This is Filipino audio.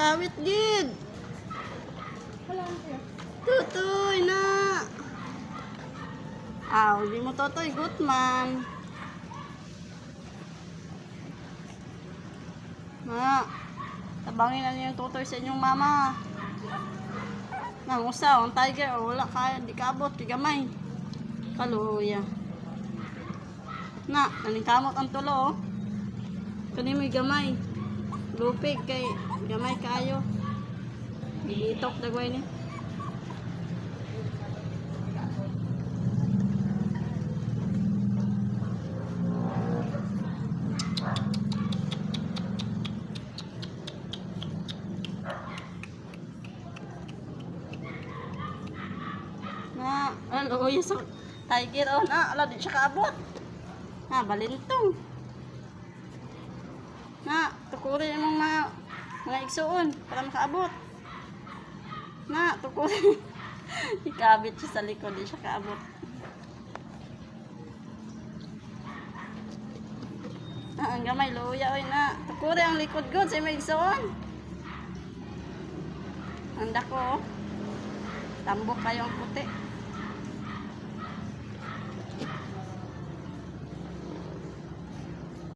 kawit gid. Tutoy na. Di mo totoy, good man. Na, tabangin na niyo yung tutoy sa inyong mama. Nang usaw, ang tiger, wala kaya, di kaabot, di gamay. Kaluya. Na, naningkamot ang tulo, oh. Kani may gamay. Lupig kay gamay kayo. Gigitok dagway ni. Na, ano yung sa tiger on, ala di siya kaabot. Na, balintong. Na, tukurin yung mga igsuon para makaabot. Na, tukurin. Ikabit siya sa likod, di siya kaabot. Ang gamay, luya, oy na. Tukurin ang likod good sa may igsuon. Ang dako, oh. Tambok kayo ang puti.